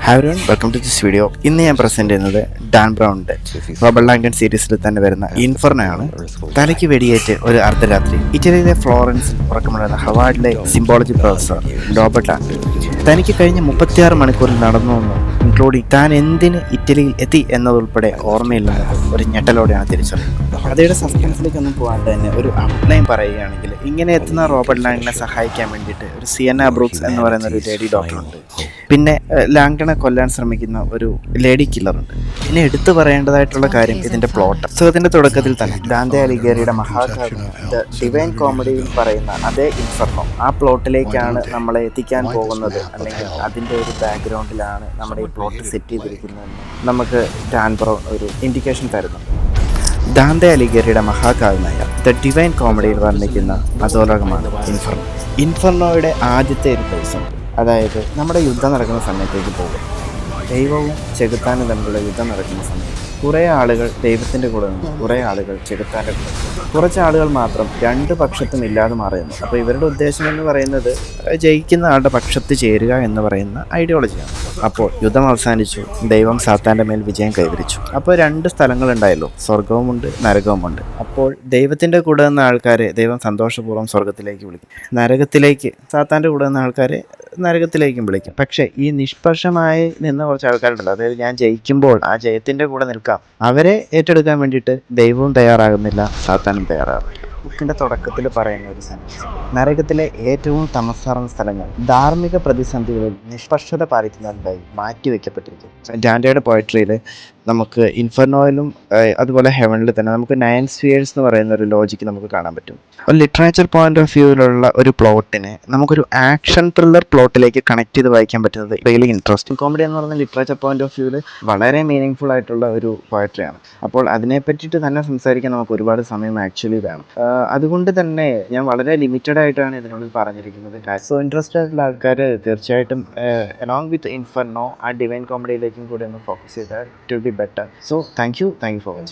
Hi everyone, welcome to this video. ഇന്ന് ഞാൻ present ചെയ്യുന്നത് ഡാൻ ബ്രൗണിൻ്റെ റോബർട്ട് ലാംഗ്ടൺ സീരീസിൽ തന്നെ വരുന്ന ഇൻഫെർണോ ആണ്. തലയ്ക്ക് വെടിയേറ്റ് ഒരു അർദ്ധരാത്രി ഇറ്റലിയിലെ ഫ്ലോറൻസിൽ ഉറക്കമുണ്ടായിരുന്ന ഹവാർഡിലെ സിംബോളജി പ്രൊഫസർ റോബർട്ട് ലാംഗ്ടൺ തനിക്ക് കഴിഞ്ഞ 36 മണിക്കൂറിൽ നടന്നു വന്നു ഇൻക്ലൂഡിങ് താൻ എന്തിന് ഇറ്റലിയിൽ എത്തി എന്നതുൾപ്പെടെ ഓർമ്മയില്ലെന്ന് ഒരു ഞെട്ടലോടെയാണ് തിരിച്ചറിയുന്നത്. കഥയുടെ സസ്പെൻസിലേക്കൊന്നും പോകാണ്ട് തന്നെ ഒരു ഔട്ട്ലൈൻ പറയുകയാണെങ്കിൽ, ഇങ്ങനെ എത്തുന്ന റോബർട്ട് ലാംഗ്ടനെ സഹായിക്കാൻ വേണ്ടിയിട്ട് ഒരു സിയന്ന ബ്രൂക്സ് എന്ന് പറയുന്ന ഒരു ലേഡി ഡോക്ടറുണ്ട്. പിന്നെ ലാംഗ്ടനെ കൊല്ലാൻ ശ്രമിക്കുന്ന ഒരു ലേഡി കില്ലറുണ്ട്. പിന്നെ എടുത്തു പറയേണ്ടതായിട്ടുള്ള കാര്യം ഇതിൻ്റെ പ്ലോട്ട്. പുസ്തകത്തിൻ്റെ തുടക്കത്തിൽ തന്നെ ദാന്തെ അലിഗേരിയുടെ മഹാകാവ്യം ദ ഡിവൈൻ കോമഡിയിൽ പറയുന്ന അതേ ഇൻഫെർണോ ആ പ്ലോട്ടിലേക്കാണ് നമ്മളെ എത്തിക്കാൻ പോകുന്നത്, അല്ലെങ്കിൽ അതിൻ്റെ ഒരു ബാക്ക്ഗ്രൗണ്ടിലാണ് നമ്മുടെ ഈ പ്ലോട്ട് സെറ്റ് ചെയ്തിരിക്കുന്നതെന്ന് നമുക്ക് ഡാൻ ബ്രൗൺ ഒരു ഇൻഡിക്കേഷൻ തരുന്നു. ദാന്തെ അലിഗേരിയുടെ മഹാകാവ്യമായ ദ ഡിവൈൻ കോമഡിയിൽ വർണ്ണിക്കുന്ന അധോലോകമാണ് ഇൻഫെർണോ. ഇൻഫെർണോയുടെ ആദ്യത്തെ ഒരു ദിവസം, അതായത് നമ്മുടെ യുദ്ധം നടക്കുന്ന സമയത്തേക്ക് പോകും. ദൈവവും ചെകുത്താനും തമ്മിലുള്ള യുദ്ധം നടക്കുന്ന സമയത്ത് കുറേ ആളുകൾ ദൈവത്തിൻ്റെ കൂടെ നിന്നു, കുറേ ആളുകൾ ചെകുത്താൻ്റെ കൂടെ, കുറച്ച് ആളുകൾ മാത്രം രണ്ട് പക്ഷത്തും ഇല്ലാതെ മാറുന്നു. അപ്പോൾ ഇവരുടെ ഉദ്ദേശം എന്ന് പറയുന്നത് ജയിക്കുന്ന ആളുടെ പക്ഷത്ത് ചേരുക എന്ന് പറയുന്ന ഐഡിയോളജിയാണ്. അപ്പോൾ യുദ്ധം അവസാനിച്ചു, ദൈവം സാത്താൻ്റെ മേൽ വിജയം കൈവരിച്ചു. അപ്പോൾ രണ്ട് സ്ഥലങ്ങളുണ്ടായല്ലോ, സ്വർഗവുമുണ്ട് നരകവുമുണ്ട്. അപ്പോൾ ദൈവത്തിൻ്റെ കൂടെ നിന്ന ആൾക്കാരെ ദൈവം സന്തോഷപൂർവ്വം സ്വർഗത്തിലേക്ക് വിളിക്കും, നരകത്തിലേക്ക് സാത്താൻ്റെ കൂടെ നിന്ന ആൾക്കാരെ നരകത്തിലേക്കും വിളിക്കും. പക്ഷേ ഈ നിഷ്പക്ഷമായി നിന്ന കുറച്ച് ആൾക്കാരുണ്ടല്ലോ, അതായത് ഞാൻ ജയിക്കുമ്പോൾ ആ ജയത്തിൻ്റെ കൂടെ നിൽക്കാം, അവരെ ഏറ്റെടുക്കാൻ വേണ്ടിയിട്ട് ദൈവവും തയ്യാറാകുന്നില്ല, സാത്താനും തയ്യാറാകുന്നില്ല. ബുക്കിൻ്റെ തുടക്കത്തിൽ പറയുന്ന ഒരു സെൻറ്റൻസ്, നരകത്തിലെ ഏറ്റവും തമസ്സാർന്ന സ്ഥലങ്ങൾ ധാർമ്മിക പ്രതിസന്ധികളിൽ നിഷ്പക്ഷത പാലിക്കുന്നതിനായി മാറ്റിവെക്കപ്പെട്ടിരിക്കും. ഡാന്റെയുടെ പോയട്രിയിൽ നമുക്ക് ഇൻഫെർണോയിലും അതുപോലെ ഹെവനിൽ തന്നെ നമുക്ക് 9 സ്ഫിയേഴ്സ് എന്ന് പറയുന്ന ഒരു ലോജിക്ക് നമുക്ക് കാണാൻ പറ്റും. ഒരു ലിറ്ററേച്ചർ പോയിന്റ് ഓഫ് വ്യൂവിലുള്ള ഒരു പ്ലോട്ടിനെ നമുക്കൊരു ആക്ഷൻ ത്രില്ലർ പ്ലോട്ടിലേക്ക് കണക്ട് ചെയ്ത് വായിക്കാൻ പറ്റുന്നത് റിയലി ഇൻട്രസ്റ്റിംഗ്. കോമഡി എന്ന് പറയുന്ന ലിറ്ററേച്ചർ പോയിന്റ് ഓഫ് വ്യൂവിൽ വളരെ മീനിങ് ഫുൾ ആയിട്ടുള്ള ഒരു പോയട്രിയാണ്. അപ്പോൾ അതിനെ പറ്റിയിട്ട് തന്നെ സംസാരിക്കാൻ നമുക്ക് ഒരുപാട് സമയം ആക്ച്വലി വേണം. അതുകൊണ്ട് തന്നെ ഞാൻ വളരെ ലിമിറ്റഡ് ആയിട്ടാണ് ഇതിനുള്ളിൽ പറഞ്ഞിരിക്കുന്നത്. സോ ഇൻട്രസ്റ്റഡ് ആയിട്ടുള്ള ആൾക്കാർ തീർച്ചയായിട്ടും അലോങ് വിത്ത് ഇൻഫെർണോ ആ ഡിവൈൻ കോമഡിയിലേക്കും കൂടി ഒന്ന് ഫോക്കസ് ചെയ്താൽ it will be better. So thank you for watching.